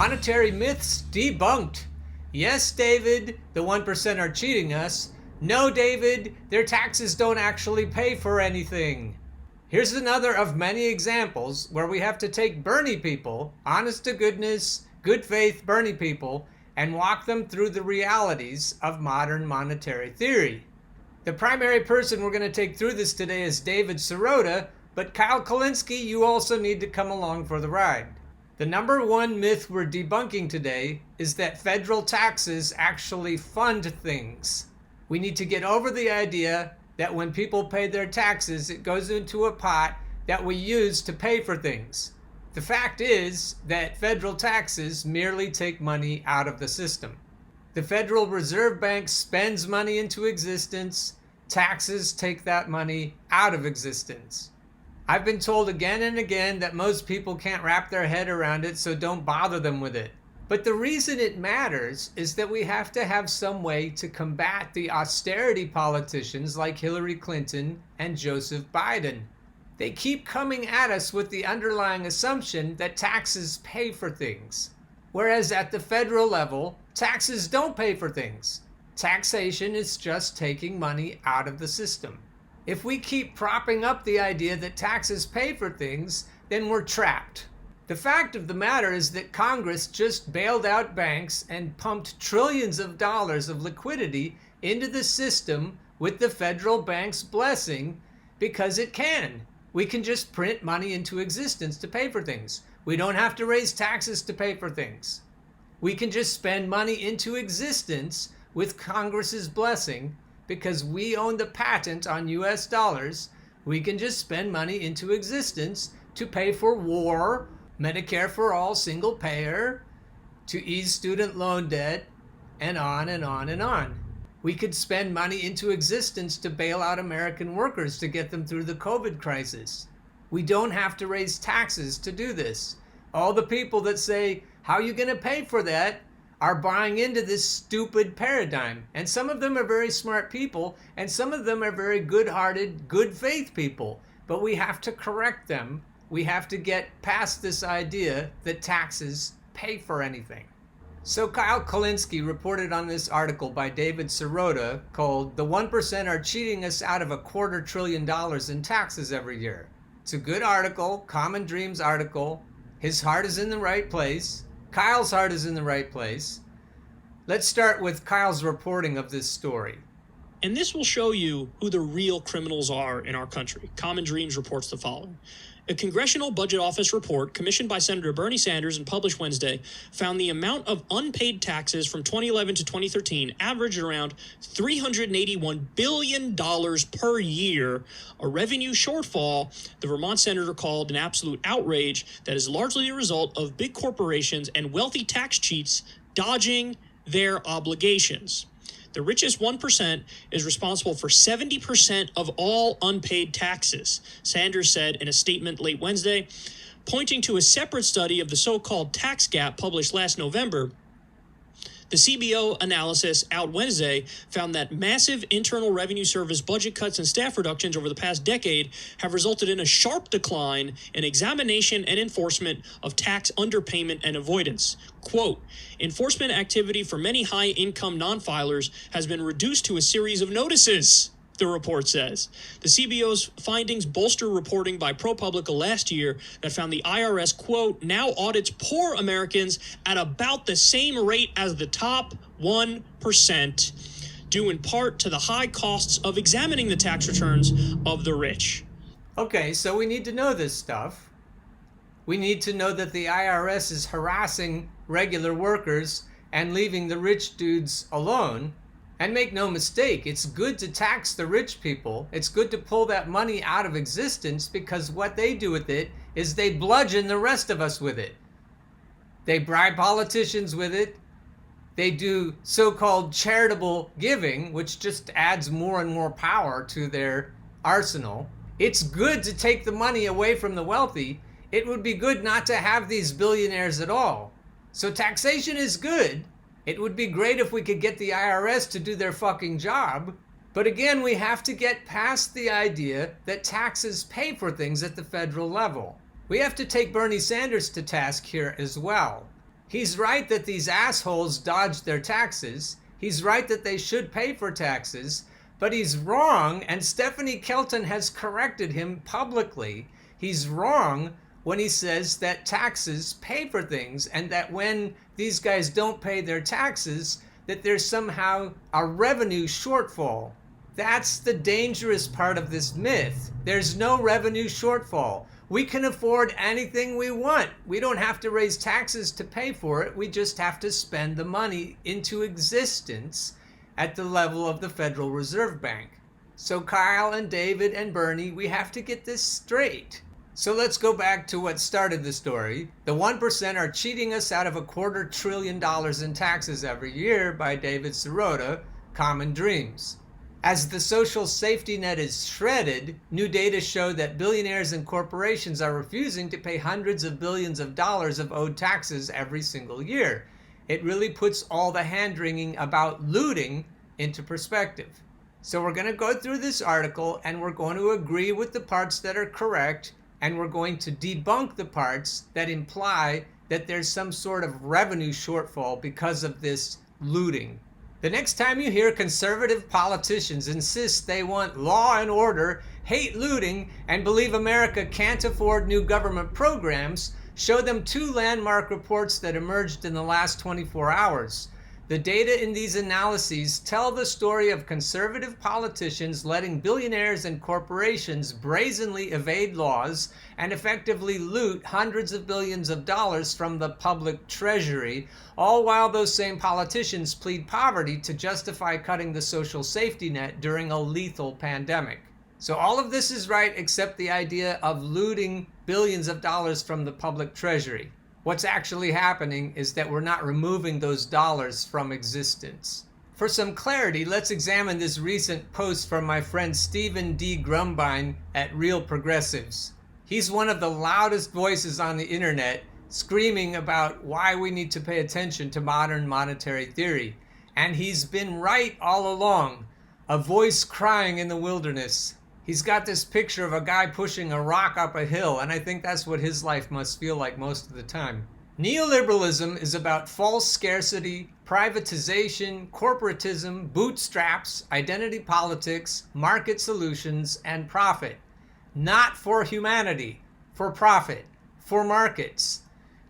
Monetary Myths Debunked. Yes, David, the 1% are cheating us. No, David, their taxes don't actually pay for anything. Here's another of many examples where we have to take Bernie people, honest to goodness, good faith Bernie people, and walk them through the realities of modern monetary theory. The primary person we're going to take through this today is David Sirota, but Kyle Kulinski, you also need to come along for the ride. The number one myth we're debunking today is that federal taxes actually fund things. We need to get over the idea that when people pay their taxes, it goes into a pot that we use to pay for things. The fact is that federal taxes merely take money out of the system. The Federal Reserve Bank spends money into existence. Taxes take that money out of existence. I've been told again and again that most people can't wrap their head around it, so don't bother them with it. But the reason it matters is that we have to have some way to combat the austerity politicians like Hillary Clinton and Joseph Biden. They keep coming at us with the underlying assumption that taxes pay for things. Whereas at the federal level, taxes don't pay for things. Taxation is just taking money out of the system. If we keep propping up the idea that taxes pay for things, then we're trapped. The fact of the matter is that Congress just bailed out banks and pumped trillions of dollars of liquidity into the system with the federal bank's blessing because it can. We can just print money into existence to pay for things. We don't have to raise taxes to pay for things. We can just spend money into existence with Congress's blessing because we own the patent on US dollars. We can just spend money into existence to pay for war, Medicare for all, single payer, to ease student loan debt, and on and on and on. We could spend money into existence to bail out American workers to get them through the COVID crisis. We don't have to raise taxes to do this. All the people that say, how are you going to pay for that, are buying into this stupid paradigm. And some of them are very smart people, and some of them are very good-hearted, good faith people. But we have to correct them. We have to get past this idea that taxes pay for anything. So Kyle Kulinski reported on this article by David Sirota called "The 1% Are Cheating Us Out of $250 billion in Taxes Every Year." It's a good article, Common Dreams article. His heart is in the right place. Kyle's heart is in the right place. Let's start with Kyle's reporting of this story. And this will show you who the real criminals are in our country. Common Dreams reports the following. A Congressional Budget Office report commissioned by Senator Bernie Sanders and published Wednesday found the amount of unpaid taxes from 2011 to 2013 averaged around $381 billion per year, a revenue shortfall the Vermont senator called an absolute outrage that is largely a result of big corporations and wealthy tax cheats dodging their obligations. The richest 1% is responsible for 70% of all unpaid taxes, Sanders said in a statement late Wednesday, pointing to a separate study of the so-called tax gap published last November. The CBO analysis out Wednesday found that massive Internal Revenue Service budget cuts and staff reductions over the past decade have resulted in a sharp decline in examination and enforcement of tax underpayment and avoidance. Quote, enforcement activity for many high-income non-filers has been reduced to a series of notices, the report says. The CBO's findings bolster reporting by ProPublica last year that found the IRS, quote, now audits poor Americans at about the same rate as the top 1%, due in part to the high costs of examining the tax returns of the rich. Okay, so we need to know this stuff. We need to know that the IRS is harassing regular workers and leaving the rich dudes alone. And make no mistake, it's good to tax the rich people. It's good to pull that money out of existence because what they do with it is they bludgeon the rest of us with it. They bribe politicians with it. They do so-called charitable giving, which just adds more and more power to their arsenal. It's good to take the money away from the wealthy. It would be good not to have these billionaires at all. So taxation is good. It would be great if we could get the IRS to do their fucking job. But again, we have to get past the idea that taxes pay for things at the federal level. We have to take Bernie Sanders to task here as well. He's right that these assholes dodged their taxes. He's right that they should pay for taxes, but he's wrong, and Stephanie Kelton has corrected him publicly. He's wrong when he says that taxes pay for things, and that when these guys don't pay their taxes, that there's somehow a revenue shortfall. That's the dangerous part of this myth. There's no revenue shortfall. We can afford anything we want. We don't have to raise taxes to pay for it. We just have to spend the money into existence at the level of the Federal Reserve Bank. So Kyle and David and Bernie, we have to get this straight. So let's go back to what started the story. The 1% are cheating us out of $250 billion in taxes every year by David Sirota, Common Dreams. As the social safety net is shredded, new data show that billionaires and corporations are refusing to pay hundreds of billions of dollars of owed taxes every single year. It really puts all the hand-wringing about looting into perspective. So we're going to go through this article and we're going to agree with the parts that are correct, and we're going to debunk the parts that imply that there's some sort of revenue shortfall because of this looting. The next time you hear conservative politicians insist they want law and order, hate looting, and believe America can't afford new government programs, show them 2 landmark reports that emerged in the last 24 hours. The data in these analyses tell the story of conservative politicians letting billionaires and corporations brazenly evade laws and effectively loot hundreds of billions of dollars from the public treasury, all while those same politicians plead poverty to justify cutting the social safety net during a lethal pandemic. So all of this is right except the idea of looting billions of dollars from the public treasury. What's actually happening is that we're not removing those dollars from existence. For some clarity, let's examine this recent post from my friend Stephen D. Grumbine at Real Progressives. He's one of the loudest voices on the internet, screaming about why we need to pay attention to modern monetary theory. And he's been right all along, a voice crying in the wilderness. He's got this picture of a guy pushing a rock up a hill, and I think that's what his life must feel like most of the time. Neoliberalism is about false scarcity, privatization, corporatism, bootstraps, identity politics, market solutions, and profit. Not for humanity, for profit, for markets.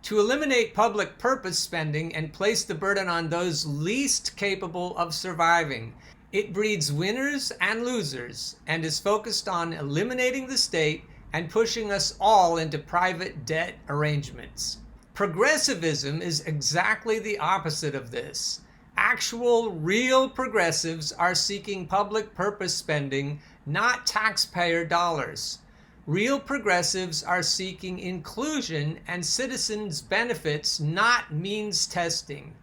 To eliminate public purpose spending and place the burden on those least capable of surviving. It breeds winners and losers and is focused on eliminating the state and pushing us all into private debt arrangements. Progressivism is exactly the opposite of this. Actual, real progressives are seeking public purpose spending, not taxpayer dollars. Real progressives are seeking inclusion and citizens' benefits, not means testing.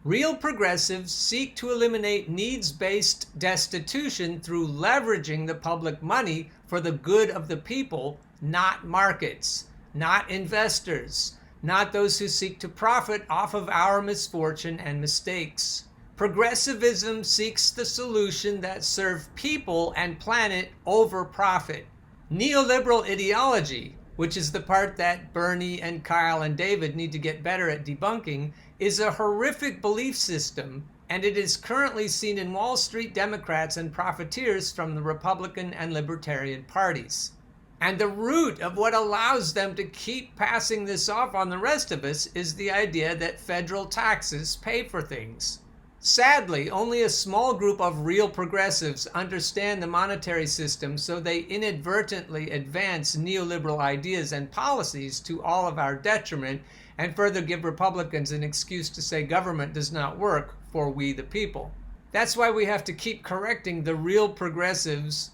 Real progressives seek to eliminate needs-based destitution through leveraging the public money for the good of the people, not markets, not investors, not those who seek to profit off of our misfortune and mistakes. Progressivism seeks the solution that serves people and planet over profit. Neoliberal ideology, which is the part that Bernie and Kyle and David need to get better at debunking, is a horrific belief system, and it is currently seen in Wall Street Democrats and profiteers from the Republican and Libertarian parties. And the root of what allows them to keep passing this off on the rest of us is the idea that federal taxes pay for things. Sadly, only a small group of real progressives understand the monetary system, so they inadvertently advance neoliberal ideas and policies to all of our detriment, and further give Republicans an excuse to say government does not work for we the people. That's why we have to keep correcting the real progressives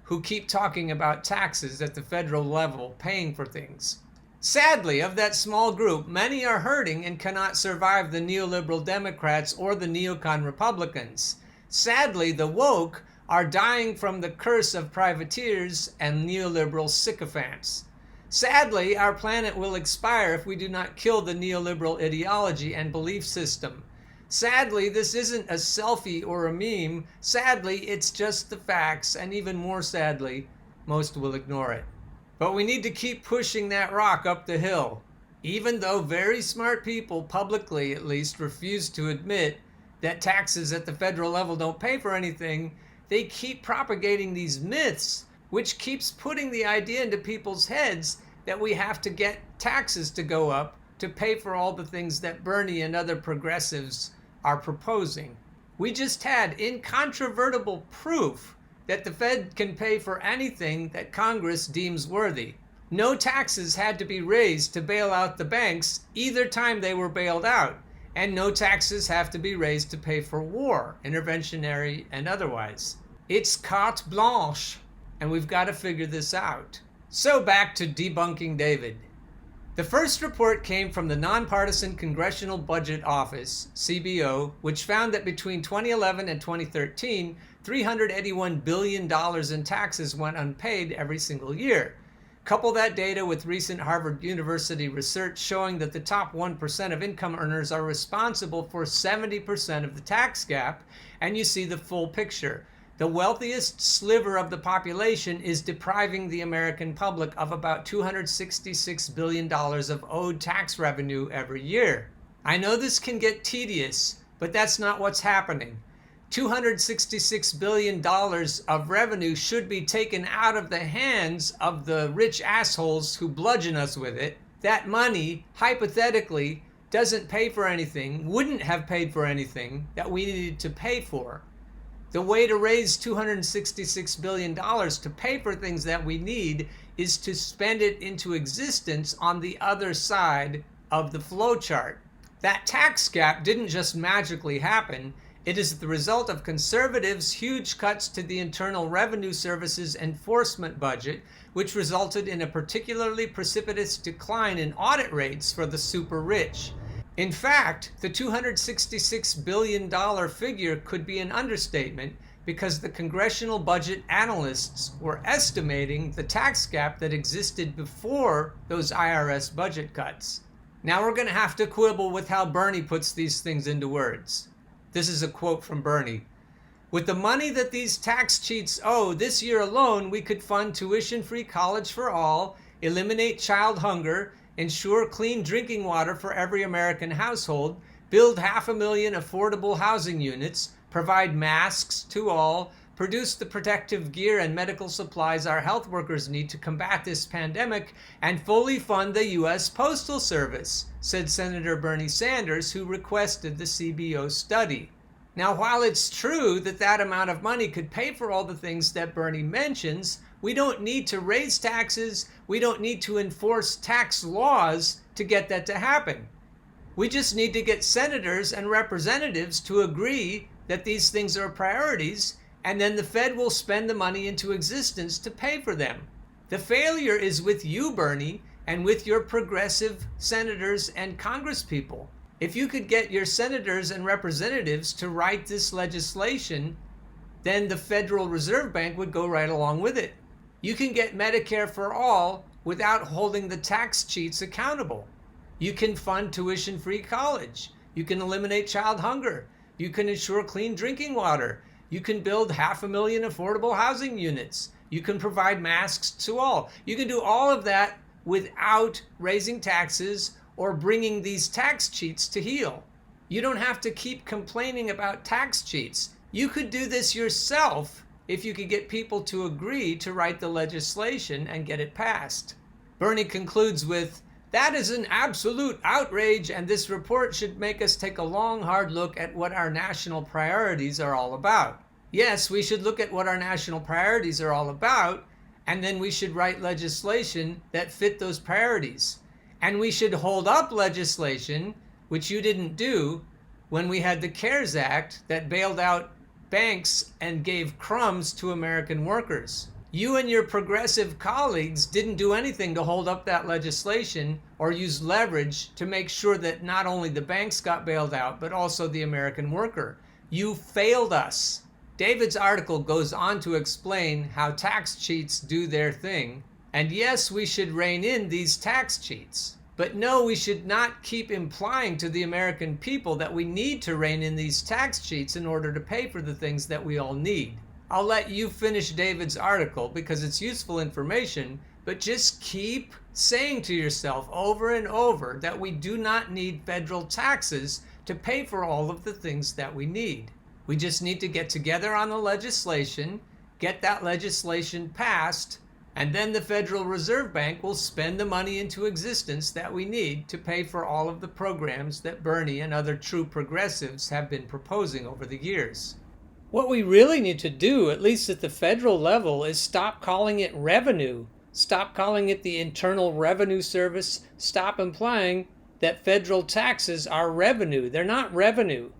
who keep talking about taxes at the federal level paying for things. Sadly, of that small group, many are hurting and cannot survive the neoliberal Democrats or the neocon Republicans. Sadly, the woke are dying from the curse of privateers and neoliberal sycophants. Sadly, our planet will expire if we do not kill the neoliberal ideology and belief system. Sadly, this isn't a selfie or a meme. Sadly, it's just the facts, and even more sadly, most will ignore it. But we need to keep pushing that rock up the hill. Even though very smart people, publicly at least, refuse to admit that taxes at the federal level don't pay for anything, they keep propagating these myths, which keeps putting the idea into people's heads that we have to get taxes to go up to pay for all the things that Bernie and other progressives are proposing. We just had incontrovertible proof that the Fed can pay for anything that Congress deems worthy. No taxes had to be raised to bail out the banks either time they were bailed out, and no taxes have to be raised to pay for war, interventionary and otherwise. It's carte blanche, and we've got to figure this out. So back to debunking David. The first report came from the Nonpartisan Congressional Budget Office, CBO, which found that between 2011 and 2013, $381 billion in taxes went unpaid every single year. Couple that data with recent Harvard University research showing that the top 1% of income earners are responsible for 70% of the tax gap, and you see the full picture. The wealthiest sliver of the population is depriving the American public of about $266 billion of owed tax revenue every year. I know this can get tedious, but that's not what's happening. $266 billion of revenue should be taken out of the hands of the rich assholes who bludgeon us with it. That money, hypothetically, doesn't pay for anything, wouldn't have paid for anything that we needed to pay for. The way to raise $266 billion to pay for things that we need is to spend it into existence on the other side of the flowchart. That tax gap didn't just magically happen. It is the result of conservatives' huge cuts to the Internal Revenue Service's enforcement budget, which resulted in a particularly precipitous decline in audit rates for the super rich. In fact, the $266 billion figure could be an understatement because the congressional budget analysts were estimating the tax gap that existed before those IRS budget cuts. Now we're going to have to quibble with how Bernie puts these things into words. This is a quote from Bernie. With the money that these tax cheats owe, this year alone, we could fund tuition-free college for all, eliminate child hunger, ensure clean drinking water for every American household, build 500,000 affordable housing units, provide masks to all, produce the protective gear and medical supplies our health workers need to combat this pandemic, and fully fund the U.S. Postal Service, said Senator Bernie Sanders, who requested the CBO study. Now, while it's true that that amount of money could pay for all the things that Bernie mentions, we don't need to raise taxes, we don't need to enforce tax laws to get that to happen. We just need to get senators and representatives to agree that these things are priorities, and then the Fed will spend the money into existence to pay for them. The failure is with you, Bernie, and with your progressive senators and congresspeople. If you could get your senators and representatives to write this legislation, then the Federal Reserve Bank would go right along with it. You can get Medicare for all without holding the tax cheats accountable. You can fund tuition-free college. You can eliminate child hunger. You can ensure clean drinking water. You can build 500,000 affordable housing units. You can provide masks to all. You can do all of that without raising taxes or bringing these tax cheats to heel. You don't have to keep complaining about tax cheats. You could do this yourself if you could get people to agree to write the legislation and get it passed. Bernie concludes with, "That is an absolute outrage, and this report should make us take a long, hard look at what our national priorities are all about." Yes, we should look at what our national priorities are all about, and then we should write legislation that fit those priorities. And we should hold up legislation, which you didn't do, when we had the CARES Act that bailed out banks and gave crumbs to American workers. You and your progressive colleagues didn't do anything to hold up that legislation or use leverage to make sure that not only the banks got bailed out, but also the American worker. You failed us. David's article goes on to explain how tax cheats do their thing. And yes, we should rein in these tax cheats. But no, we should not keep implying to the American people that we need to rein in these tax cheats in order to pay for the things that we all need. I'll let you finish David's article because it's useful information, But just keep saying to yourself over and over that we do not need federal taxes to pay for all of the things that we need. We just need to get together on the legislation, get that legislation passed, and then the Federal Reserve Bank will spend the money into existence that we need to pay for all of the programs that Bernie and other true progressives have been proposing over the years. What we really need to do, at least at the federal level, is stop calling it revenue. Stop calling it the Internal Revenue Service. Stop implying that federal taxes are revenue. They're not revenue.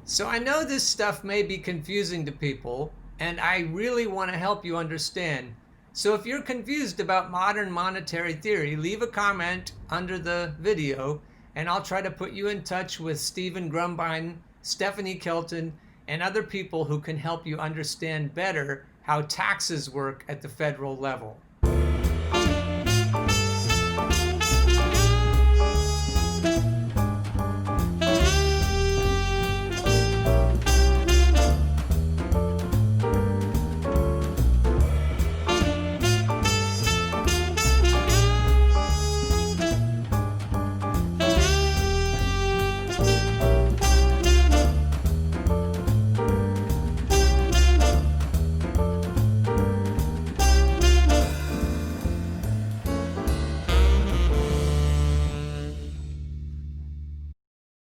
So I know this stuff may be confusing to people, and I really want to help you understand. So if you're confused about modern monetary theory, leave a comment under the video, and I'll try to put you in touch with Stephen Grumbine, Stephanie Kelton, and other people who can help you understand better how taxes work at the federal level.